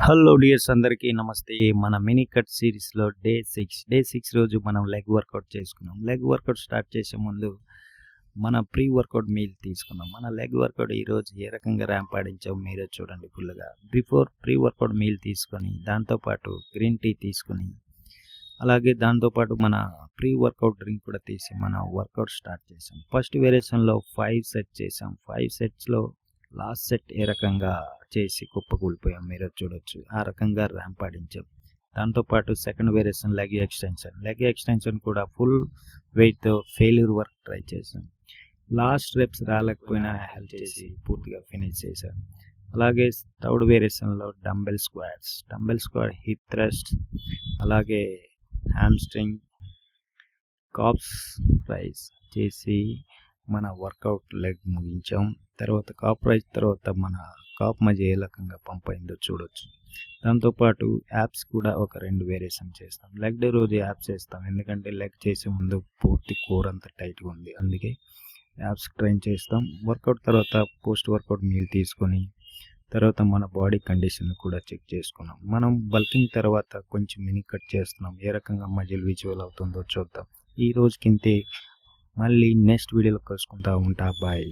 Hello dears, అందరికీ నమస్తే. మన మినీ కట్ సిరీస్లో డే సిక్స్ రోజు మనం లెగ్ వర్కౌట్ చేసుకున్నాం. లెగ్ వర్కౌట్ స్టార్ట్ చేసే ముందు మన ప్రీ వర్కౌట్ మీల్ తీసుకున్నాం. మన లెగ్ వర్కౌట్ ఈరోజు ఏ రకంగా ర్యాంప్ ఆడించాం మీరే చూడండి. ఫుల్గా బిఫోర్ ప్రీ వర్కౌట్ మీల్ తీసుకొని దాంతోపాటు గ్రీన్ టీ తీసుకుని అలాగే దాంతోపాటు మన ప్రీ వర్కౌట్ డ్రింక్ కూడా తీసి మన వర్కౌట్ స్టార్ట్ చేసాం. ఫస్ట్ వేరియేషన్లో 5 సెట్ చేసాం. 5 సెట్స్లో లాస్ట్ సెట్ ఏ రకంగా చేసి కుప్పకూలిపోయాం మీరు చూడొచ్చు. ఆ రకంగా ర్యాంప్ ఆడించాం. దాంతోపాటు సెకండ్ వేరియేషన్ లెగ్ ఎక్స్టెన్షన్ కూడా ఫుల్ వెయిట్తో ఫెయిల్యూర్ వర్క్ ట్రై చేసాం. లాస్ట్ రెప్స్ రాలేకపోయినా హెల్ప్ చేసి పూర్తిగా ఫినిష్ చేశాం. అలాగే థర్డ్ వేరియేషన్లో డంబెల్ స్క్వాడ్, హిప్ థ్రస్ట్, అలాగే హ్యామ్స్ట్రింగ్, కాప్స్ రైజ్ చేసి మన వర్కౌట్ లెగ్ ముగించాం. తర్వాత కాప్ రైజ్ తర్వాత మన కాప్ మధ్య ఏ రకంగా పంప్ అయిందో చూడొచ్చు. దాంతోపాటు యాప్స్ కూడా ఒక 2 వేరియేషన్ చేస్తాం. లెగ్ డే రోజు యాప్స్ చేస్తాం, ఎందుకంటే లెగ్ చేసే ముందు పూర్తి కోర్ అంతా టైట్గా ఉంది, అందుకే యాప్స్ ట్రైన్ చేస్తాం. వర్కౌట్ తర్వాత పోస్ట్ వర్కౌట్ మీల్ తీసుకొని తర్వాత మన బాడీ కండిషన్ కూడా చెక్ చేసుకున్నాం. మనం బల్కింగ్ తర్వాత కొంచెం మినీ కట్ చేస్తున్నాం. ఏ రకంగా మజిల్ విజువల్ అవుతుందో చూద్దాం. ఈ రోజుకింతే. మళ్ళీ నెక్స్ట్ వీడియోలో కలుసుకుంటా ఉంటా. బాయ్.